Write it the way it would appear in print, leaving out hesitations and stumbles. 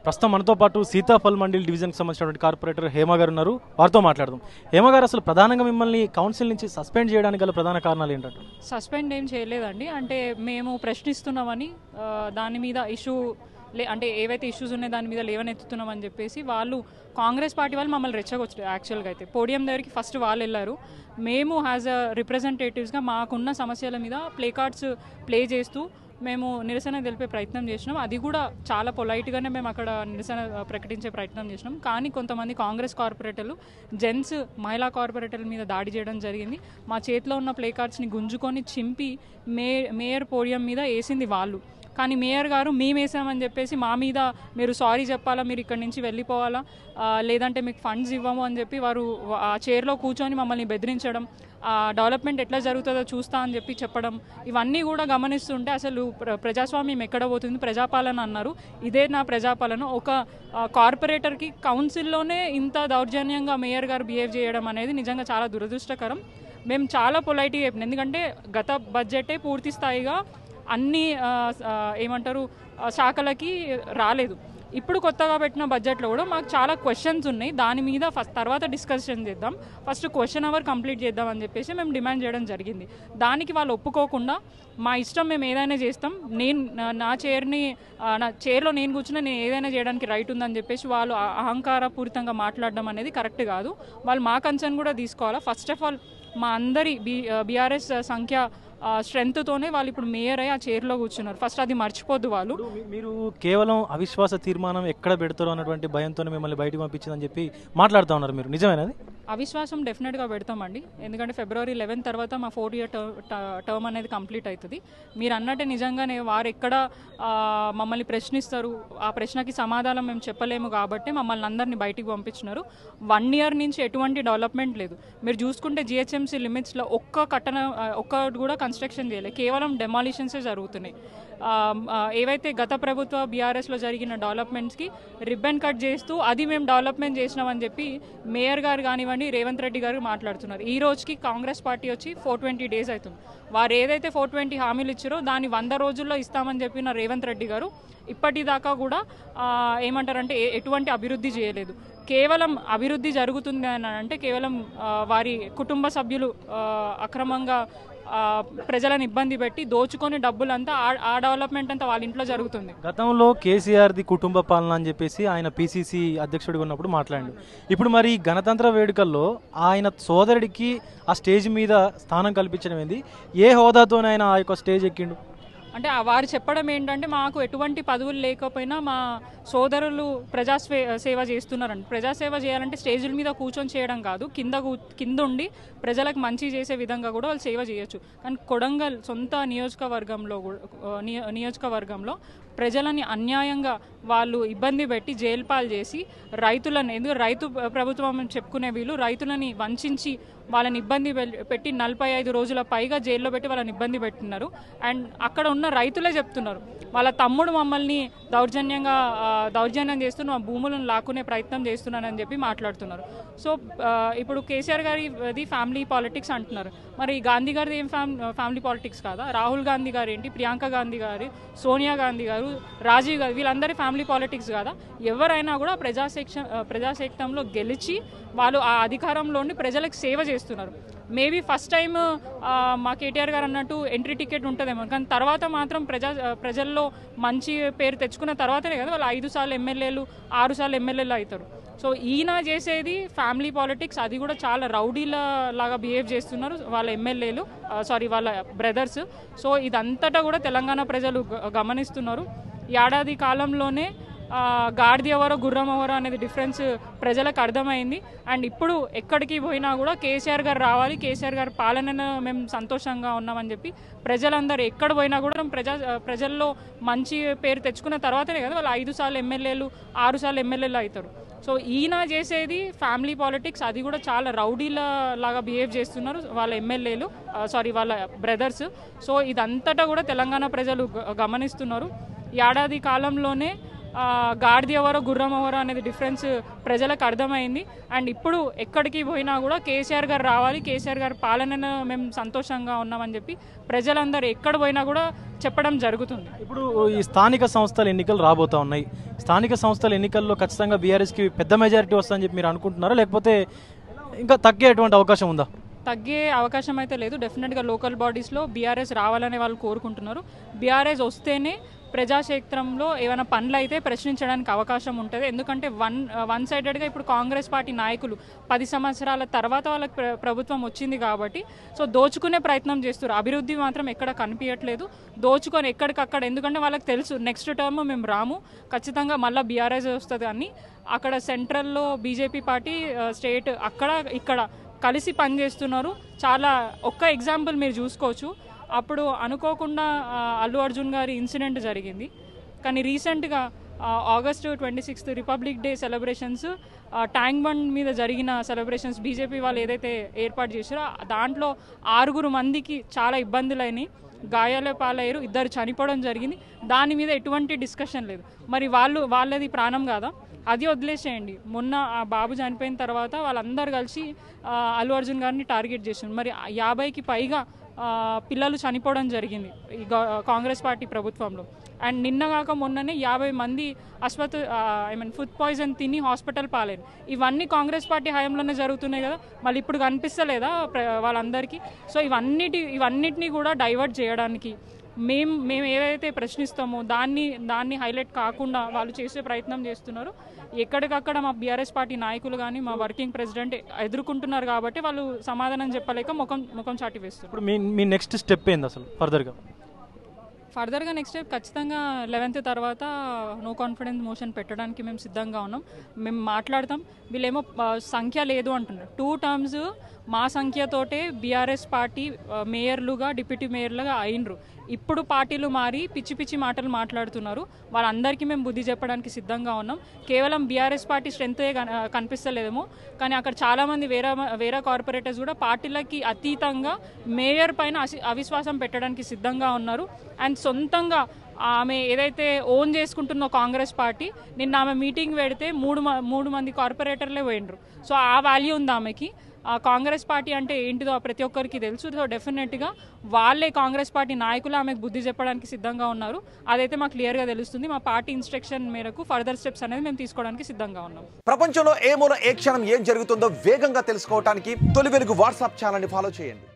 ప్రస్తుతం మనతో పాటు సీతాఫల్ మండలి డివిజన్కి సంబంధించినటువంటి కార్పొరేటర్ హేమ గారు ఉన్నారు. వారితో మాట్లాడదాం. హేమ గారు, అసలు ప్రధానంగా మిమ్మల్ని కౌన్సిల్ నుంచి సస్పెండ్ చేయడానికి గల ప్రధాన కారణాలు ఏంటంటే? సస్పెండ్ ఏం చేయలేదండి. అంటే మేము ప్రశ్నిస్తున్నామని దాని మీద ఇష్యూ అంటే ఏవైతే ఇష్యూస్ ఉన్నాయో దాని మీద లేవనెత్తుతున్నామని చెప్పేసి వాళ్ళు కాంగ్రెస్ పార్టీ వాళ్ళు మమ్మల్ని రెచ్చగొచ్చారు. యాక్చువల్గా అయితే పోడియం దగ్గరికి ఫస్ట్ వాళ్ళు వెళ్ళారు. మేము యాజ్ అ రిప్రజెంటేటివ్స్గా మాకున్న సమస్యల మీద ప్లే కార్డ్స్ ప్లే చేస్తూ మేము నిరసన తెలిపే ప్రయత్నం చేసినాం. అది కూడా చాలా పొలైట్గానే మేము అక్కడ నిరసన ప్రకటించే ప్రయత్నం చేసినాం. కానీ కొంతమంది కాంగ్రెస్ కార్పొరేటర్లు జెంట్స్ మహిళా కార్పొరేటర్ల మీద దాడి చేయడం జరిగింది. మా చేతిలో ఉన్న ప్లే కార్డ్స్ని గుంజుకొని చింపి మేయర్ పోడియం మీద వేసింది వాళ్ళు. కానీ మేయర్ గారు మేము వేసామని చెప్పేసి మా మీద మీరు సారీ చెప్పాలా, మీరు ఇక్కడి నుంచి వెళ్ళిపోవాలా, లేదంటే మీకు ఫండ్స్ ఇవ్వము అని చెప్పి వారు ఆ చైర్లో కూర్చొని మమ్మల్ని బెదిరించడం, డెవలప్మెంట్ ఎట్లా జరుగుతుందో చూస్తా అని చెప్పి చెప్పడం, ఇవన్నీ కూడా గమనిస్తుంటే అసలు ప్రజాస్వామ్యం ఎక్కడ పోతుంది, ప్రజాపాలన అన్నారు, ఇదే నా ప్రజాపాలన. ఒక కార్పొరేటర్కి కౌన్సిల్లోనే ఇంత దౌర్జన్యంగా మేయర్ గారు బిహేవ్ చేయడం అనేది నిజంగా చాలా దురదృష్టకరం. మేము చాలా పొలైట్గా చెప్పినాం, ఎందుకంటే గత బడ్జెటే పూర్తి స్థాయిగా అన్ని ఏమంటారు శాఖలకి రాలేదు. ఇప్పుడు కొత్తగా పెట్టిన బడ్జెట్లో కూడా మాకు చాలా క్వశ్చన్స్ ఉన్నాయి. దాని మీద తర్వాత డిస్కషన్ చేద్దాం, ఫస్ట్ క్వశ్చన్ అవర్ కంప్లీట్ చేద్దాం అని చెప్పేసి మేము డిమాండ్ చేయడం జరిగింది. దానికి వాళ్ళు ఒప్పుకోకుండా మా ఇష్టం మేము ఏదైనా చేస్తాం, నా చైర్లో నేను కూర్చున్నా నేను ఏదైనా చేయడానికి రైట్ ఉందని చెప్పేసి వాళ్ళు అహంకారపూరితంగా మాట్లాడడం అనేది కరెక్ట్ కాదు. వాళ్ళు మా కన్సర్న్ కూడా తీసుకోవాలా. ఫస్ట్ ఆఫ్ ఆల్ మా అందరి బీఆర్ఎస్ సంఖ్య స్ట్రెంగ్త్తోనే వాళ్ళు ఇప్పుడు మేయర్ అయ్యి ఆ చైర్లో కూర్చున్నారు. ఫస్ట్ అది మర్చిపోద్దు వాళ్ళు. మీరు కేవలం అవిశ్వాస తీర్మానం ఎక్కడ పెడతారో అన్నటువంటి భయంతో మిమ్మల్ని బయటకు పంపించిందని చెప్పి మాట్లాడుతూ ఉన్నారు, మీరు నిజమేనది? అవిశ్వాసం డెఫినెట్గా పెడతామండి. ఎందుకంటే February 11 తర్వాత మా 4-year టర్మ్ అనేది కంప్లీట్ అవుతుంది. మీరు అన్నట్టే నిజంగానే వారు ఎక్కడ మమ్మల్ని ప్రశ్నిస్తారు, ఆ ప్రశ్నకి సమాధానం మేము చెప్పలేము కాబట్టి మమ్మల్ని అందరినీ బయటికి పంపించినారు. 1 year నుంచి ఎటువంటి డెవలప్మెంట్ లేదు. మీరు చూసుకుంటే GHMC లిమిట్స్లో ఒక్కటి కూడా కన్స్ట్రక్షన్ చేయలేదు, కేవలం డెమాలిషన్సే జరుగుతున్నాయి. ఏవైతే గత ప్రభుత్వ బీఆర్ఎస్లో జరిగిన డెవలప్మెంట్స్కి రిబ్బన్ కట్ చేస్తూ అది మేము డెవలప్మెంట్ చేసినామని చెప్పి మేయర్ గారు కానివ్వండి, రేవంత్ రెడ్డి గారు మాట్లాడుతున్నారు. ఈ రోజుకి కాంగ్రెస్ పార్టీ వచ్చి 420 days అవుతుంది. వారు ఏదైతే 420 హామీలు ఇచ్చారో దాన్ని 100 రోజుల్లో ఇస్తామని చెప్పిన రేవంత్ రెడ్డి గారు ఇప్పటిదాకా కూడా ఏమంటారంటే ఎటువంటి అభివృద్ధి చేయలేదు. కేవలం అభివృద్ధి జరుగుతుంది అని అంటే కేవలం వారి కుటుంబ సభ్యులు అక్రమంగా ప్రజలను ఇబ్బంది పెట్టి దోచుకొని డబ్బులంతా ఆ డెవలప్మెంట్ అంతా వాళ్ళ ఇంట్లో జరుగుతుంది. గతంలో కేసీఆర్ది కుటుంబ పాలన అని చెప్పేసి ఆయన PCC అధ్యక్షుడిగా ఉన్నప్పుడు మాట్లాడాడు. ఇప్పుడు మరి గణతంత్ర వేడుకల్లో ఆయన సోదరుడికి ఆ స్టేజ్ మీద స్థానం కల్పించడం ఏంది? ఏ హోదాతోనైనా ఆ యొక్క స్టేజ్ ఎక్కిండు? అంటే వారు చెప్పడం ఏంటంటే మాకు ఎటువంటి పదవులు లేకపోయినా మా సోదరులు సేవ చేస్తున్నారండి. ప్రజాసేవ చేయాలంటే స్టేజుల మీద కూర్చొని చేయడం కాదు, కింద ఉండి ప్రజలకు మంచి చేసే విధంగా కూడా వాళ్ళు సేవ చేయొచ్చు. కానీ కొడంగల్ సొంత నియోజకవర్గంలో ప్రజలని అన్యాయంగా వాళ్ళు ఇబ్బంది పెట్టి జైలు పాలు చేసి రైతులను, ఎందుకంటే రైతు ప్రభుత్వం చెప్పుకునే వీళ్ళు రైతులని వంచి వాళ్ళని ఇబ్బంది పెట్టి 45 రోజుల పైగా జైల్లో పెట్టి వాళ్ళని ఇబ్బంది పెట్టినారు. అండ్ అక్కడ ఉన్న రైతులే చెప్తున్నారు వాళ్ళ తమ్ముడు మమ్మల్ని దౌర్జన్యం చేస్తూ మా భూములను లాక్కునే ప్రయత్నం చేస్తున్నానని చెప్పి మాట్లాడుతున్నారు. సో ఇప్పుడు కేసీఆర్ గారి ఫ్యామిలీ పాలిటిక్స్ అంటున్నారు. మరి గాంధీ గారిది ఏం ఫ్యామిలీ పాలిటిక్స్ కాదా? రాహుల్ గాంధీ గారు ఏంటి, ప్రియాంక గాంధీ గారు, సోనియా గాంధీ గారు, రాజీవ్ గారు, వీళ్ళందరి ఫ్యామిలీ పాలిటిక్స్ కాదా? ఎవరైనా కూడా ప్రజాశక్తంలో గెలిచి వాళ్ళు ఆ అధికారంలో ఉండి ప్రజలకు సేవ చేస్తున్నారు. మేబీ ఫస్ట్ టైం మా కేటీఆర్ గారు అన్నట్టు ఎంట్రీ టికెట్ ఉంటుందేమో, కానీ తర్వాత మాత్రం ప్రజల్లో మంచి పేరు తెచ్చుకున్న తర్వాతనే కదా వాళ్ళు 5 సార్లు ఎమ్మెల్యేలు 6 సార్లు ఎమ్మెల్యేలు అవుతారు. సో ఈయన చేసేది ఫ్యామిలీ పాలిటిక్స్, అది కూడా చాలా రౌడీల లాగా బిహేవ్ చేస్తున్నారు వాళ్ళ ఎమ్మెల్యేలు, వాళ్ళ బ్రదర్స్. సో ఇదంతటా కూడా తెలంగాణ ప్రజలు గమనిస్తున్నారు. ఏడాది కాలంలోనే గాడిద ఎవరో గుర్రం ఎవరో అనేది డిఫరెన్స్ ప్రజలకు అర్థమైంది. అండ్ ఇప్పుడు ఎక్కడికి పోయినా కూడా కేసీఆర్ గారు రావాలి, కేసీఆర్ గారి పాలనను మేము సంతోషంగా ఉన్నామని చెప్పి ప్రజలందరూ ఎక్కడ పోయినా కూడా ప్రజల్లో మంచి పేరు తెచ్చుకున్న తర్వాతనే కదా వాళ్ళు 5 సార్లు ఎమ్మెల్యేలు 6 సార్లు ఎమ్మెల్యేలు అవుతారు. సో ఈయన చేసేది ఫ్యామిలీ పాలిటిక్స్, అది కూడా చాలా రౌడీల లాగా బిహేవ్ చేస్తున్నారు వాళ్ళ ఎమ్మెల్యేలు, వాళ్ళ బ్రదర్స్. సో ఇదంతటా కూడా తెలంగాణ ప్రజలు గమనిస్తున్నారు. ఏడాది కాలంలోనే గాడిది ఎవరో గుర్రం ఎవరో అనేది డిఫరెన్స్ ప్రజలకు అర్థమైంది. అండ్ ఇప్పుడు ఎక్కడికి పోయినా కూడా కేసీఆర్ గారు రావాలి, కేసీఆర్ గారి పాలనను మేము సంతోషంగా ఉన్నామని చెప్పి ప్రజలందరూ ఎక్కడ పోయినా కూడా చెప్పడం జరుగుతుంది. ఇప్పుడు ఈ స్థానిక సంస్థల ఎన్నికలు రాబోతా ఉన్నాయి. స్థానిక సంస్థల ఎన్నికల్లో ఖచ్చితంగా బీఆర్ఎస్కి పెద్ద మెజారిటీ వస్తుందని చెప్పి మీరు అనుకుంటున్నారా, లేకపోతే ఇంకా తగ్గేటువంటి అవకాశం ఉందా? తగ్గే అవకాశం అయితే లేదు. డెఫినెట్గా లోకల్ బాడీస్లో బీఆర్ఎస్ రావాలని వాళ్ళు కోరుకుంటున్నారు. బీఆర్ఎస్ వస్తేనే ప్రజాక్షేత్రంలో ఏమైనా పనులు అయితే ప్రశ్నించడానికి అవకాశం ఉంటుంది. ఎందుకంటే వన్ సైడెడ్గా ఇప్పుడు కాంగ్రెస్ పార్టీ నాయకులు 10 సంవత్సరాల తర్వాత వాళ్ళకి ప్రభుత్వం వచ్చింది కాబట్టి సో దోచుకునే ప్రయత్నం చేస్తారు. అభివృద్ధి మాత్రం ఎక్కడ కనిపించట్లేదు. దోచుకొని ఎక్కడికక్కడ, ఎందుకంటే వాళ్ళకి తెలుసు నెక్స్ట్ టర్మ్ మేము రాము, ఖచ్చితంగా మళ్ళీ బీఆర్ఎస్ వస్తుంది అని. అక్కడ సెంట్రల్లో బీజేపీ పార్టీ, స్టేట్ అక్కడ ఇక్కడ కలిసి పనిచేస్తున్నారు. చాలా ఒక్క ఎగ్జాంపుల్ మీరు చూసుకోవచ్చు. అప్పుడు అనుకోకుండా అల్లు అర్జున్ గారి ఇన్సిడెంట్ జరిగింది, కానీ రీసెంట్గా August 26 republic day celebrations tank bund మీద జరిగిన సెలబ్రేషన్స్ బీజేపీ వాళ్ళు ఏదైతే ఏర్పాటు చేశారో దాంట్లో 6 మందికి చాలా ఇబ్బందులైనవి, గాయాల పాలయ్యారు, 2 చనిపోవడం జరిగింది. దాని మీద ఎటువంటి డిస్కషన్ లేదు. మరి వాళ్ళది ప్రాణం కాదా? అది వదిలేసేయండి. మొన్న ఆ బాబు చనిపోయిన తర్వాత వాళ్ళందరూ కలిసి అల్లు అర్జున్ గారిని టార్గెట్ చేసింది. మరి 50కి పైగా పిల్లలు చనిపోవడం జరిగింది ఈ కాంగ్రెస్ పార్టీ ప్రభుత్వంలో. అండ్ నిన్నగాక మొన్ననే 50 మంది ఫుడ్ పాయిజన్ తిని హాస్పిటల్ పాలైన. ఇవన్నీ కాంగ్రెస్ పార్టీ హయాంలోనే జరుగుతున్నాయి కదా, మళ్ళీ ఇప్పుడు కనిపిస్తలేదా వాళ్ళందరికీ? సో ఇవన్నిటినీ కూడా డైవర్ట్ చేయడానికి మేము ఏదైతే ప్రశ్నిస్తామో దాన్ని హైలైట్ కాకుండా వాళ్ళు చేసే ప్రయత్నం చేస్తున్నారు. ఎక్కడికక్కడ మా బీఆర్ఎస్ పార్టీ నాయకులు కానీ మా వర్కింగ్ ప్రెసిడెంట్ ఎదుర్కొంటున్నారు కాబట్టి వాళ్ళు సమాధానం చెప్పలేక ముఖం చాటి వేస్తున్నారు. ఇప్పుడు మీ నెక్స్ట్ స్టెప్ ఏంది అసలు ఫర్దర్గా నెక్స్ట్ స్టెప్ ఖచ్చితంగా 11th తర్వాత నో కాన్ఫిడెన్స్ మోషన్ పెట్టడానికి మేము సిద్ధంగా ఉన్నాం. మేము మాట్లాడతాం. వీళ్ళేమో సంఖ్య లేదు అంటున్నారు. 2 టర్మ్స్ మా సంఖ్యతోటే బీఆర్ఎస్ పార్టీ మేయర్లుగా డిప్యూటీ మేయర్లుగా అయినరు. ఇప్పుడు పార్టీలు మారి పిచ్చి మాటలు మాట్లాడుతున్నారు. వాళ్ళందరికీ మేము బుద్ధి చెప్పడానికి సిద్ధంగా ఉన్నాం. కేవలం బీఆర్ఎస్ పార్టీ స్ట్రెంతే కనిపిస్తలేదేమో, కానీ అక్కడ చాలామంది వేరే కార్పొరేటర్స్ కూడా పార్టీలకి అతీతంగా మేయర్ పైన అవిశ్వాసం పెట్టడానికి సిద్ధంగా ఉన్నారు. అండ్ సొంతంగా ఆమె ఏదైతే ఓన్ చేసుకుంటున్న కాంగ్రెస్ పార్టీ నిన్న ఆమె మీటింగ్ పెడితే 3 మంది కార్పొరేటర్లే పోయినరు. సో ఆ వాల్యూ ఉంది ఆమెకి. కాంగ్రెస్ పార్టీ అంటే ఏంటిదో ప్రతి ఒక్కరికి తెలుసు. సో డెఫినెట్గా వాళ్ళే కాంగ్రెస్ పార్టీ నాయకులు ఆమెకు బుద్ధి చెప్పడానికి సిద్ధంగా ఉన్నారు. అదైతే మాకు క్లియర్గా తెలుస్తుంది. మా పార్టీ ఇన్స్ట్రక్షన్ మేరకు ఫర్దర్ స్టెప్స్ అనేది మేము తీసుకోవడానికి సిద్ధంగా ఉన్నాం. ప్రపంచంలో ఏ మూల ఏ క్షణం ఏం జరుగుతుందో వేగంగా తెలుసుకోవడానికి తొలి వెలుగు వాట్సాప్ ఛానల్ని ఫాలో చేయండి.